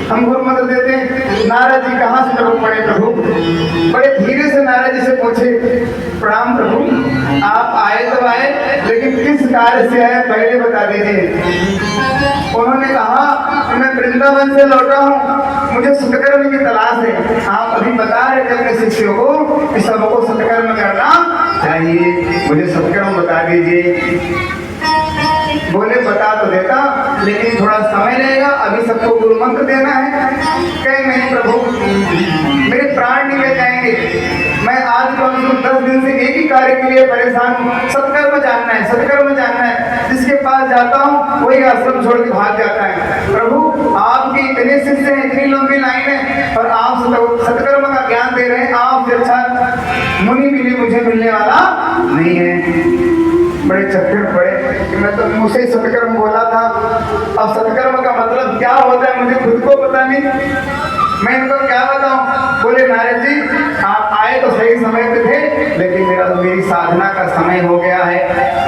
हम गुरुमंत्र देते हैं। नारद जी कहाँ से टपक पड़े प्रभु, बड़े धीरे से नारद जी से पूछे, प्रणाम प्रभु, आप आए तो आए, लेकिन किस कार्य से आए पहले बता दीजिए। उन्होंने कहा, मैं वृंदावन से लौटा हूँ, मुझे सत्कर्म की तलाश है। आप अभी बता रहे थे अपने शिष्यों को कि सबको सत्कर्म करना चाहिए, मुझे सत्कर्म बता दीजिए। बोले बता तो देता, लेकिन थोड़ा समय लगेगा, अभी सबको गुरु मंत्र देना है। कहे नहीं प्रभु, मेरे प्राण निकल जाएंगे, मैं आज कम से कम 10 दिन से एक ही कार्य के लिए परेशान हूँ, सत्कर्म जानना है, सत्कर्म जानना है। जिसके पास जाता हूँ वही आश्रम छोड़ के भाग जाता है। प्रभु आपके इतने शिष्य हैं, इतनी लंबी लाइन है, और आप सत्कर्म का ज्ञान दे रहे हैं, आपसे अच्छा मुनि मिली मुझे मिलने वाला नहीं है। बड़े चक्कर पड़े कि मैं तो मुझसे ही सत्कर्म बोला था, अब सत्कर्म का मतलब क्या होता है मुझे खुद को पता नहीं, मैं इनको क्या बताऊं। बोले नारद जी, आप आए तो सही समय पे थे, लेकिन मेरी साधना का समय हो गया है,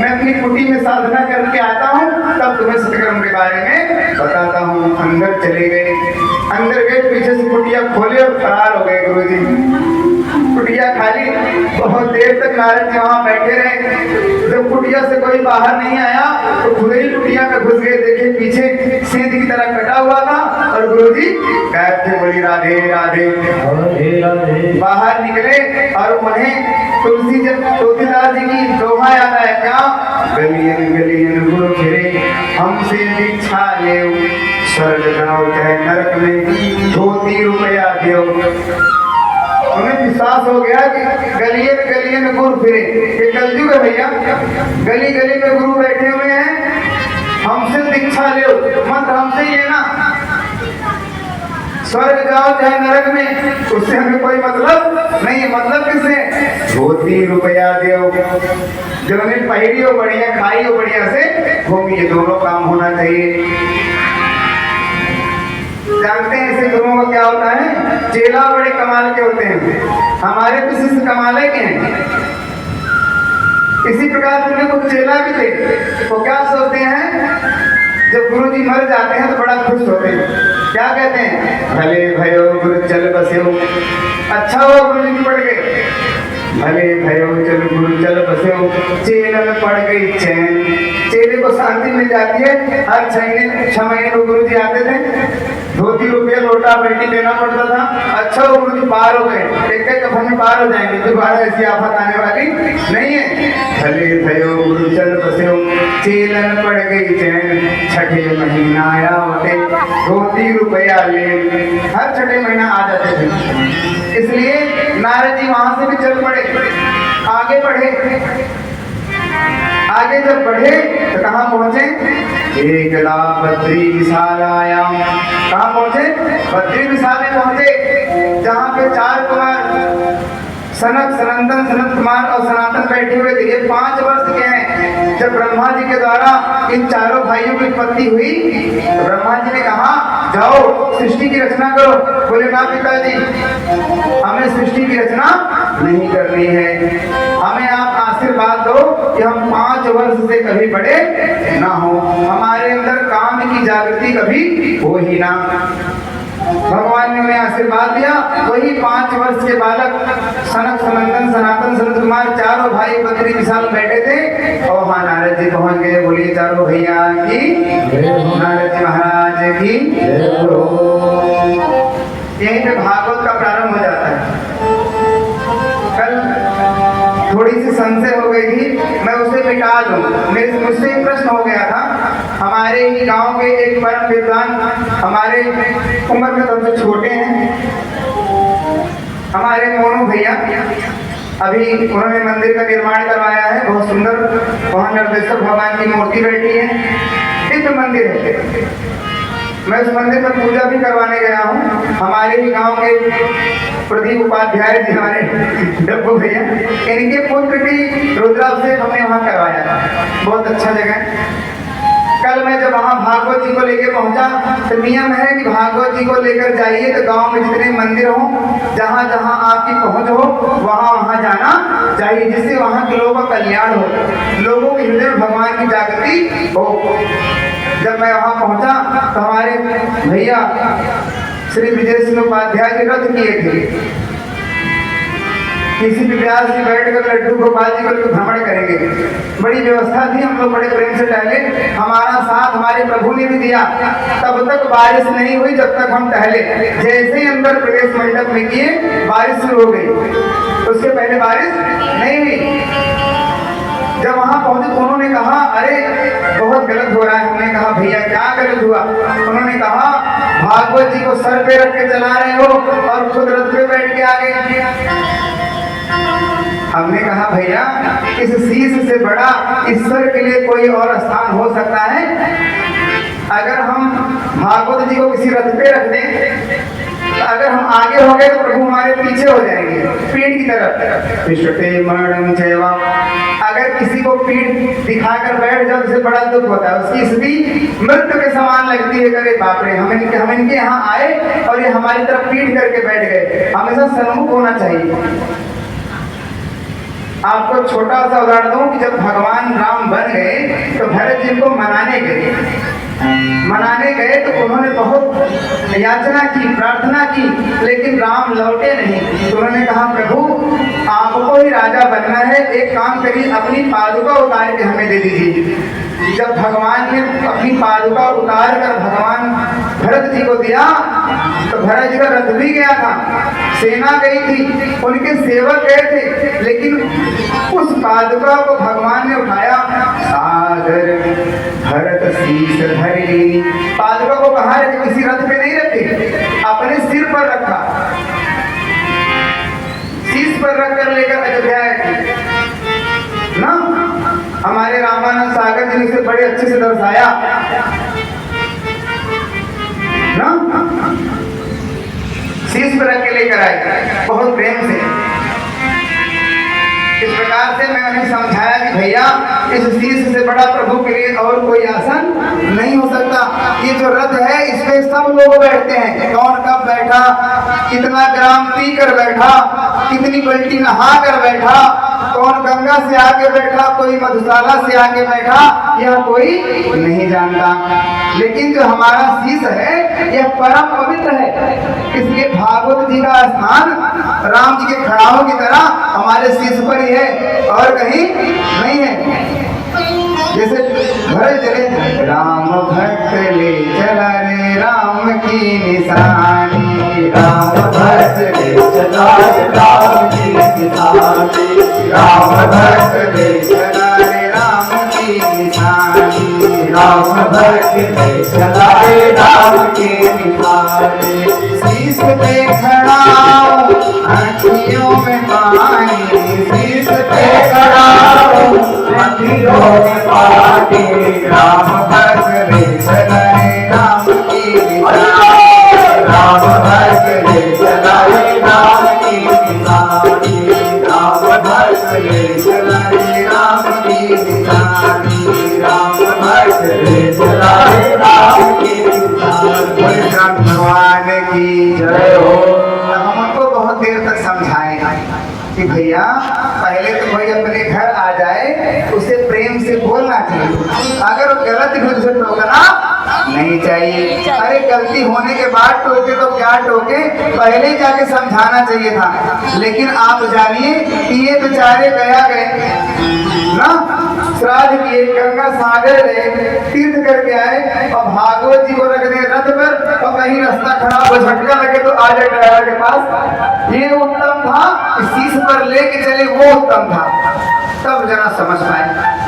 मैं अपनी कुटी में साधना करके आता हूँ, तब तुम्हें सत्कर्म के बारे में बताता हूँ। अंदर चले गए, अंदर गए, पीछे से कुटिया खोले और फरार हो गए गुरु जी। कुटिया खाली, बहुत देर तक नारद जी वहां बैठे रहे। जब कुटिया से कोई बाहर नहीं आया तो खुद ही कुटिया में घुस गए, देखे पीछे सेंध की तरह कटा हुआ था और गुरुजी गायब थे। बोली राधे राधे राधे। बाहर निकले और उन्हें तुलसीदास जी की दोहा याद आया, क्या, गलियन गलियन गुरु फिरे, हमसे दीक्षा ले, स्वर्ग जाओ चाहे नरक में, धोती रुपया दो। उन्हें विश्वास हो गया कि गलियन गलियन गुरु फिरे, ये कलयुग है भैया, गली गली में गुरु बैठे हुए हैं, हमसे दीक्षा ले, मत हमसे ही लेना, स्वर्ग जाओ चाहे नरक में, उससे हमें कोई मतलब नहीं है। मतलब किससे, धोती रुपया दो, जब हमें पहली हो बढ़िया, खाई हो बढ़िया से होगी, ये दोनों काम होना चाहिए। जानते हैं ऐसे गुरुओं का क्या होता है, चेला बड़े कमाल के होते हैं, हमारे तो शिष्य कमाले के हैं। इसी प्रकार से कुछ चेला भी थे, वो क्या सोचते हैं, जब गुरु जी मर जाते हैं तो बड़ा खुश होते हैं, क्या कहते हैं, भले भयो गुरु चल बस्यो, अच्छा हुआ गुरु जी पड़ गए, भले भयो चल गुरु चल बस्यो, चेलन पड़ गई चैन। चेले को शांति मिल जाती है। हर 6 महीने को गुरु जी आते थे, धोती रुपया लोटा बेटी देना पड़ता था। अच्छा वो गुरु जी पार हो गए, एक कफन में पार हो जाएंगे, दोबारा ऐसी आफत आने वाली नहीं है। भले भयो गुरु चल बस्यो, चेलन पड़ गई चैन, छठे महीना आया होते, धोती रुपया ले, हर 6ठे महीना आ जाते थे। इसलिए नारद जी वहां से भी चल पड़े, आगे बढ़े। आगे जब बढ़े तो कहाँ पहुंचे, एकदा बद्री विशालायाम, कहाँ पहुंचे, बद्री विशाल में पहुंचे, जहाँ पे 4 कुमार सनक, सनंदन, सनत कुमार और सनातन बैठे हुए थे। ये 5 वर्ष के हैं। जब ब्रह्मा जी के द्वारा इन चारों भाइयों की उत्पत्ति हुई तो ब्रह्मा जी ने कहा, जाओ सृष्टि की रचना करो। बोले ना पिताजी, हमें सृष्टि की रचना नहीं करनी है, हमें आप आशीर्वाद दो कि हम 5 वर्ष से कभी बड़े ना हो, हमारे अंदर काम की जागृति कभी हो ही ना। भगवान ने उन्हें आशीर्वाद दिया। वही 5 वर्ष के बालक सनक, सनंदन, सनातन, सनत कुमार, चारों भाई बद्री विशाल बैठे थे। और हाँ, नारद जी पहुंच गए। बोलिए चारों भैया की, नारद जी महाराज की। यहीं पे भागवत का प्रारंभ हो जाता है। कल थोड़ी सी संशय हो गई थी, मैं उसे मिटा दूं। मुझसे एक प्रश्न हो गया था। हमारे ही गांव के एक परम विद्वान, हमारे उम्र में सबसे छोटे हैं, हमारे मोनू भैया, अभी उन्होंने मंदिर का निर्माण करवाया है, बहुत सुंदर। वहाँ नरदेश्वर भगवान की मूर्ति बैठी है, दिव्य मंदिर है। मैं उस मंदिर में पूजा भी करवाने गया हूँ। हमारे ही गांव के प्रदीप उपाध्याय जी, हमारे डब्बू भैया, इनके पुत्र की रुद्राभिषेक हमने वहाँ करवाया था। बहुत अच्छा जगह। कल मैं जब वहाँ भागवत जी को लेकर पहुँचा तो नियम है कि भागवत जी को लेकर जाइए तो गांव में जितने मंदिर हों, जहाँ जहाँ आपकी पहुँच हो वहाँ वहाँ जाना चाहिए, जिससे वहाँ के लोगों का कल्याण हो, लोगों के हृदय में भगवान की जागृति हो। जब मैं वहाँ पहुँचा तो हमारे भैया श्री विजय सिंह उपाध्याय जी रथ किए थे। किसी भी व्यास जी बैठकर लड्डू गोपाल जी को भ्रमण करेंगे, बड़ी व्यवस्था थी, हम लोग बड़े प्रेम से टहले, हमारा साथ हमारे प्रभु ने भी दिया। तब तक बारिश नहीं हुई जब तक हम टहले। जैसे ही अंदर प्रवेश मंडप में किए बारिश शुरू हो गई, उसके पहले बारिश नहीं हुई। जब वहां पहुंचे तो उन्होंने कहा अरे बहुत गलत हो रहा है। हमने कहा भैया क्या गलत हुआ? उन्होंने कहा भागवत जी को सर पे रख के चला रहे हो और खुद रथ पे बैठ के आ गए। हमने कहा भैया इस शीश से बड़ा ईश्वर के लिए कोई और स्थान हो सकता है? अगर हम भागवत जी को किसी रथ पे रख दें, अगर हम आगे हो गए तो प्रभु हमारे पीछे हो जाएंगे, पीठ की तरफ। विश्वते मरणं चैव, अगर किसी को पीठ दिखाकर बैठ जाओ उससे बड़ा दुख होता है, उसकी स्थिति मृत्यु के समान लगती है। करे बाप रे, हम इनके यहाँ आए और ये हमारी तरफ पीठ करके बैठ गए। हमेशा सन्मुख होना चाहिए। आपको छोटा सा उदाहरण दूं कि जब भगवान राम बन गए तो भरत जी को मनाने गए तो उन्होंने बहुत याचना की, प्रार्थना की, लेकिन राम लौटे नहीं। तो उन्होंने कहा प्रभु आपको ही राजा बनना है, एक काम करिए अपनी पादुका उतार के हमें दे दीजिए। जब भगवान ने अपनी पादुका उतार कर भगवान भरत जी को दिया तो भरत जी का रथ भी गया था, सेना गई थी, उनके सेवक गए थे, लेकिन उस पादुका को भगवान ने उठाया। सागर भरत शीश धरि, पादुका को कहाँ रखे? किसी रथ पे नहीं रखे, अपने सिर पर रखा, शीश पर रखकर लेकर अयोध्या ना। हमारे रामानंद सागर जी ने इसे बड़े अच्छे से दर्शाया ना, शीश पर रख के लेकर आए बहुत प्रेम से। इस प्रकार से मैं उन्हें समझाया कि भैया इस शीश से बड़ा प्रभु के लिए और कोई आसन नहीं हो सकता। ये जो रथ है इस पे सब लोग बैठते हैं, कौन कब बैठा, कितना ग्राम पी कर बैठा, कितनी बल्टी नहा कर बैठा, कौन गंगा से आके बैठा, कोई मधुशाला से आके बैठा, यह कोई नहीं जानता। लेकिन जो हमारा शीश है यह परम पवित्र है, इसलिए भागवत जी का स्थान राम जी के खड़ाओं की तरह हमारे शीश पर ही है और कहीं नहीं है। जैसे भरत चले राम भक्त ले चला रे राम की निशानी, राम भक्त ले चला रे राम की निशानी, राम भक्त ले चला रे राम की निशानी, राम भक्त ले चला रे राम की निशानी। शीश पे खड़ा आँखियों में पानी, शीश पे खड़ा आँखियों में पानी, राम भक्त ले चला रे राम की निशानी, राम भक्त ले चला रे राम की निशानी, राम भक्त ले चला रे राम की निशानी, राम भक्त ले चला रे राम की निशानी। भगवान की जय हो। हमको बहुत देर तक समझाए कि भैया पहले तो कोई अपने घर आ जाए उसे प्रेम से बोलना चाहिए, अगर वो गलत भी उसे टोकना नहीं चाहिए। अरे गलती होने के बाद टोके तो क्या टोके, पहले ही जाके समझाना चाहिए था। लेकिन आप जानिए कि ये बेचारे गया गए ना, श्राद्ध किए, गंगा सागर गए, तीर्थ करके आए और भागवत जी को रख दिए रथ पर और कहीं रास्ता खराब हो, झटका लगे तो आ जाए ड्राइवर के पास। ये उत्तम था, शीश पर लेके चले वो उत्तम था, तब जरा समझ पाए।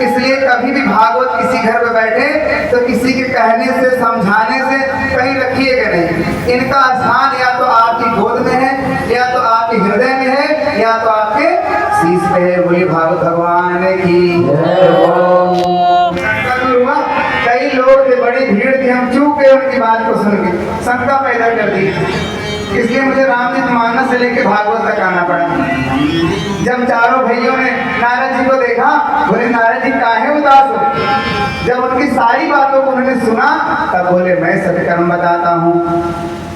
इसलिए कभी भी भागवत किसी घर में बैठे तो किसी के कहने से, समझाने से कहीं रखिएगा नहीं। इनका स्थान या तो आपकी गोद में है, या तो आपके हृदय में है, या तो आपके शीश पे है। बोलिए भागवत भगवान की जय हो। कई लोग थे, बड़ी भीड़ थी, हम चूक गए उनकी बात को सुन के, शंका पैदा कर दी। इसलिए मुझे रामचरितमानस से लेकर भागवत तक आना पड़ा। जब चारों भाइयों ने नारद जी को देखा, बोले नारद जी काहे उदास हो? जब उनकी सारी बातों को उन्होंने सुना तब बोले मैं सत्कर्म बताता हूँ।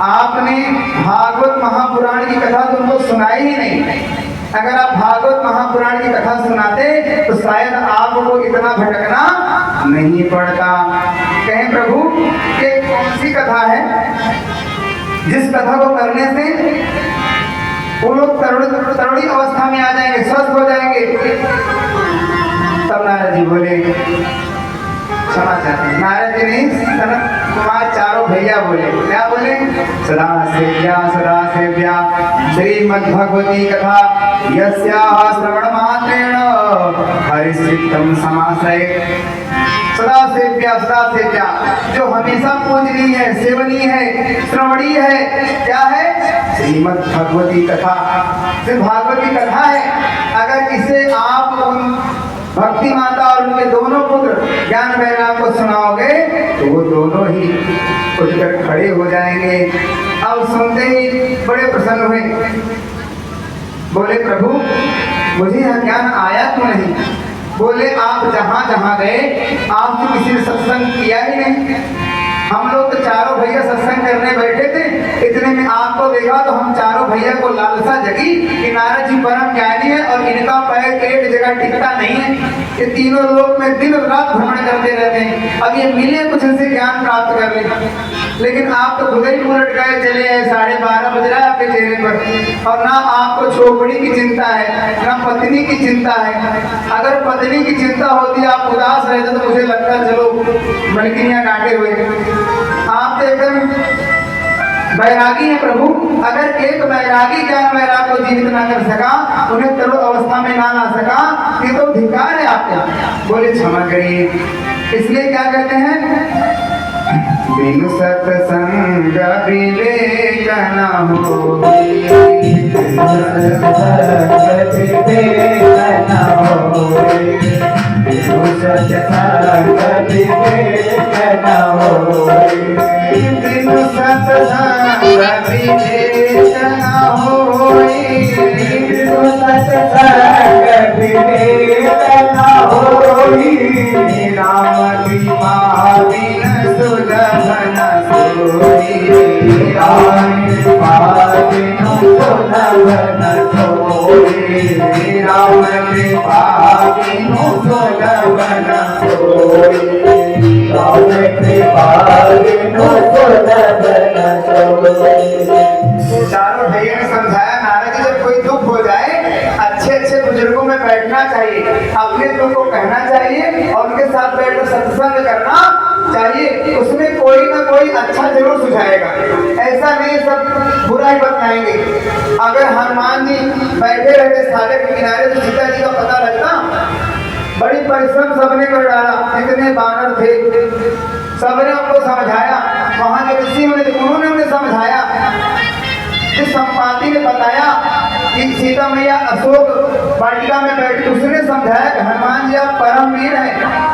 आपने भागवत महापुराण की कथा तो उनको सुनाई ही नहीं। अगर आप भागवत महापुराण की कथा सुनाते तो शायद आपको इतना भटकना नहीं पड़ता। कहें प्रभु ये कौन सी कथा है? जिस कथा को करने से वो लोग तरुणी अवस्था में आ जाएंगे, स्वस्थ हो जाएंगे। तब नारद जी बोले, क्षमा चाहते हैं। नारद जी नहीं, सनत कुमार चारों भैया बोले, क्या बोले? सदा सेव्या श्रीमद्भगवती कथा यस्याः श्रवण मात्रेण हरिचित्तम समाश्रये। सदा सेव्या जो हमेशा पूजनीय है, सेवनीय है, श्रवणीय है, क्या है? श्रीमद् भगवती कथा, जो भागवती कथा है। अगर इसे आप उन भक्ति माता और उनके दोनों पुत्र ज्ञान वैराग को सुनाओगे तो वो दोनों ही उठकर खड़े हो जाएंगे। अब सुनते ही बड़े प्रसन्न हुए, बोले प्रभु मुझे यह ज्ञान आया क्यों नहीं? बोले आप जहाँ जहाँ गए आपने किसी ने सत्संग किया ही नहीं। हम लोग तो चारों भैया सत्संग करने बैठे थे, इतने में आपको देखा तो हम चारों भैया को लालसा जगी कि नारद जी परम ज्ञानी है और इनका पैर एक जगह टिकता नहीं है। ये तीनों लोग में दिन रात भ्रमण करते रहते हैं, अब ये मिले कुछ इनसे ज्ञान प्राप्त कर ले। लेकिन आप तो खुद ही उलट गए चले हैं, 12:30 बज रहा है आपके चेहरे पर, और ना आपको छोकरी की चिंता है ना पत्नी की चिंता है। अगर पत्नी की चिंता होती, आप उदास रहते तो मुझे लगता चलो बल्कनियां काटे हुए। आप तो एकदम बैरागी है प्रभु। अगर एक बैरागी ज्ञान वैराग को जीवित ना कर सका, उन्हें तरुण अवस्था में ना ला सका, ये तो धिक्कार है आपका। बोले क्षमा करिए। इसलिए क्या कहते हैं? बिनु सत्संग विवेक न होई, बिनु सत्संग विवेक न होई, बिनु सत्संग विवेक न होई, बिनु सत्संग विवेक न होई, बिनु सत्संग विवेक न होई, राम कृपा बिन सुलभ न सोई, राम कृपा बिन सुलभ न सोई, राम कृपा बिन सुलभ न सोई, राम कृपा बिन सुलभ न सोई। चारों भैया ने समझाया, नारद जी जब कोई दुख हो जाए अच्छे अच्छे बुजुर्गों में बैठना चाहिए, अपने दुख को कहना चाहिए और उनके साथ बैठकर सत्संग करना चाहिए। उसमें कोई ना कोई अच्छा जरूर सुझाएगा, ऐसा नहीं सब बुरा ही बताएंगे। अगर हनुमान जी बैठे रहते सागर के किनारे तो सीता जी का पता लगता। बड़ी परिश्रम सबने कर डाला, जितने बानर थे सबने उनको समझाया। वहां के ऋषि उन्होंने उन्हें समझाया। जिस संपाति ने बताया कि सीता मैया अशोक वाटिका में बैठी, उसने समझाया कि हनुमान जी आप परम वीर हैं,